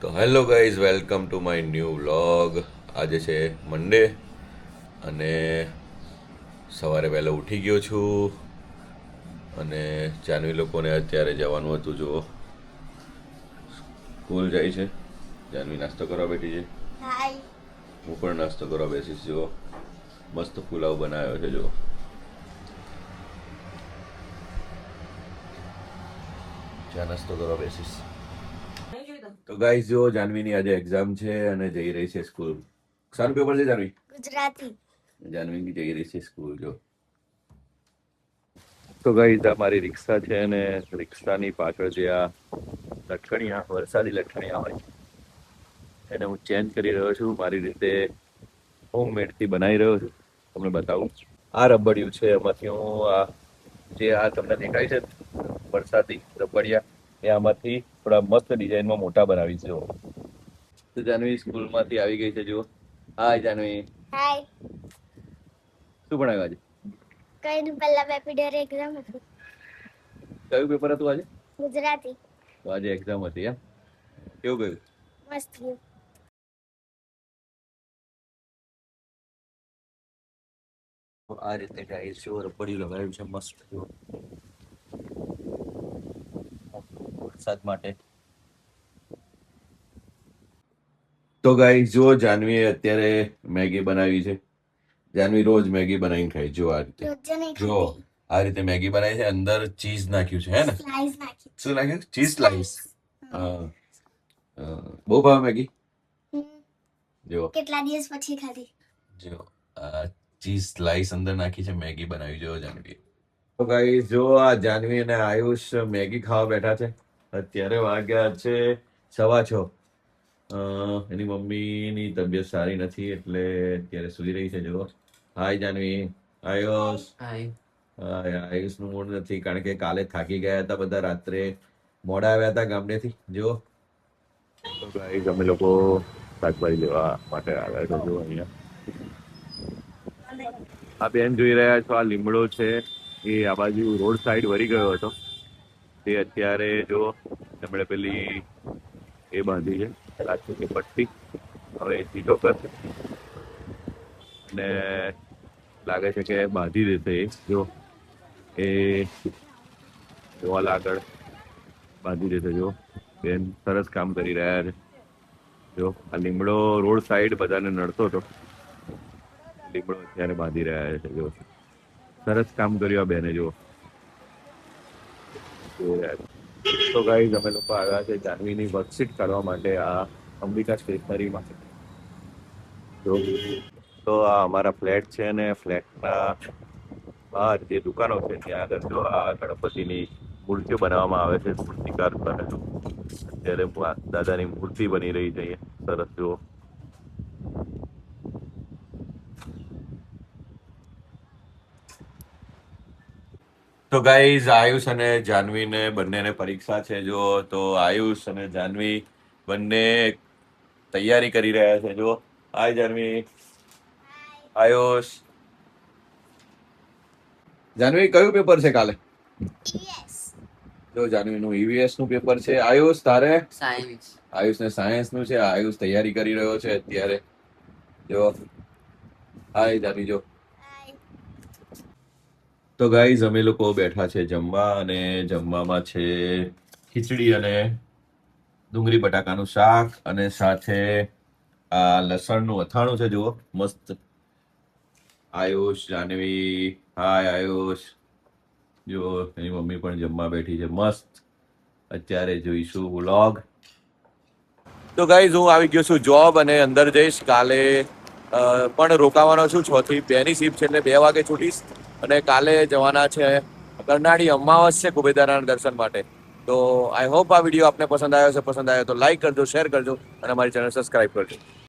તો hello guys, welcome to my new vlog. આજે છે મંડે અને સવારે વહેલો ઉઠી ગયો છું અને જાનવી લોકોને અત્યારે જવાનું હતું. જો સ્કૂલ જાય છે. જાનવી નાસ્તો કરવા બેઠી છે. હું પણ નાસ્તો કરવા બેસીશ. જો મસ્ત પુલાવ બનાવ્યો છે. જો ચા નાસ્તો કરવા બેસીશ. તો ગાઈઝ, જો જાનવીની આજે એક્ઝામ છે અને જઈ રહી છે સ્કૂલ. સારું પેપર છે જાનવી? ગુજરાતી. જાનવી જઈ રહી છે સ્કૂલ. જો તો ગાઈઝ, આ મારી રિક્ષા છે અને રિક્ષાની પાછળ જે આ લટકણિયા, વરસાદી લટકણિયા હોય એને હું ચેન્જ કરી રહ્યો છું. મારી રીતે હોમમેડથી બનાવી રહ્યો છું. તમને બતાવું. આ રબડિયું છે, એમાંથી હું આ જે આ તમને દેખાય છે વરસાદી રબડિયા, એ આમાંથી થોડા મસ્ત ડિઝાઇનમાં મોટા બનાવીશ. જો તો જાનવી સ્કૂલમાંથી આવી ગઈ છે. જો હાય જાનવી. હાય. શું ભણાવ્યું આજે? કઈ નું પહેલા પેપર એક્ઝામ હતું. કયું પેપર હતું આજે? ગુજરાતી. તો આજે એક્ઝામ હતી એમ? કેવું ગયું? મસ્ત ગયું. આ રીતે ગાઈસ જો રબડિયું લગાવ્યું છે મસ્ત. વરસાદ માટે. તો ગાઈસ, જો જાનવીએ અત્યારે મેગી બનાવી છે. જાનવી રોજ મેગી બનાવીને ખાય. જો આ રીતે, જો આ રીતે મેગી બનાવી છે. અંદર ચીઝ નાખ્યું છે, હે ને? સ્લાઈસ નાખી. શું નાખ્યું? Cheese slice. બહુ ભાવે મેગી. જો કેટલા દિવસ પછી ખાધી. જો ચીઝ સ્લાઈસ અંદર નાખી છે. મેગી બનાવી. જો જાનવી. તો ગાઈસ, જો આ જાનવી અને આયુષ મેગી ખાવા બેઠા છે. અત્યારે વાગ્યા છે 6:15. એની મમ્મીની તબિયત સારી નથી એટલે અત્યારે સુઈ રહી છે. જો હાય જાનવી. આયુષ. આયુષ નું મૂડ નથી કારણ કે કાલે થાકી ગયા હતા બધા. રાત્રે મોડા આવ્યા હતા ગામડેથી. જો તો ગાઈસ, અમે લોકો શાકભાજી લેવા માટે આવ્યા છે. જો અહીંયા આ બેન જોઈ રહ્યા છો, આ લીમડો છે. એ આ બાજુ રોડ સાઈડ વળી ગયો હતો. તે અત્યારે જો એમણે પેલી એ બાંધી છે, પ્લાસ્ટિકની પટ્ટી. હવે એ સીધો કરશે અને લાગે છે કે બાંધી દેશે. એ જો એ વોલ આગળ બાંધી દેશે. જો બેન સરસ કામ કરી રહ્યા છે. જો આ લીમડો રોડ સાઈડ બધાને નડતો હતો. લીમડો અત્યારે બાંધી રહ્યા છે. જો સરસ કામ કર્યું આ બેને. જો તો ગાઈઝ, અમે લોકો આવ્યા છે જાનવીની વર્કશીટ કાઢવા માટે આ અંબિકા સ્ટેશનરીમાં. તો આ અમારા ફ્લેટ છે ને ફ્લેટના બહાર જે દુકાનો છે ત્યાં આગળ જો આ ગણપતિની મૂર્તિઓ બનાવવામાં આવે છે. મૂર્તિકાર બને. અત્યારે દાદાની મૂર્તિ બની રહી છે અહીંયા. સરસ. જુઓ તો ગાઈઝ, આયુષ અને જાનવીને બંનેને પરીક્ષા છે. જો તો આયુષ અને જાનવી બંને તૈયારી કરી રહ્યા છે. જો હાય જાનવી. આયુષ. જાનવી, કયું પેપર છે કાલે? જો જાનવીનું ઈવીએસ નું પેપર છે. આયુષ, તારે? સાયન્સ. આયુષને સાયન્સ નું છે. આયુષ તૈયારી કરી રહ્યો છે અત્યારે. જો હાય જાનવી. જો તો ગાઈઝ, અમે લોકો બેઠા છે જમવા અને જમવામાં છે ખીચડી અને ડુંગળી બટાકાનું શાક અને સાથે આ લસણનું અથાણું છે. જુઓ મસ્ત. આયુષ, જાનવી. હાય આયુષ. જો એની મમ્મી પણ જમવા બેઠી છે. મસ્ત. અત્યારે જોઈશું વ્લોગ. તો ગાઈઝ, હું આવી ગયો છું જોબ અને અંદર જઈશ. કાલે પણ રોકાવાનો છું. 6 થી 2 ની શિફ્ટ છે એટલે 2 વાગે છૂટીશ. અને કાલે જવાના છે કરનાળી અમાવસ છે કુબેરદારાના દર્શન માટે. તો આઈ હોપ આ વિડીયો આપને પસંદ આવ્યો છે. પસંદ આવ્યો તો લાઈક કરજો, શેર કરજો અને અમારી ચેનલ સબસ્ક્રાઈબ કરજો.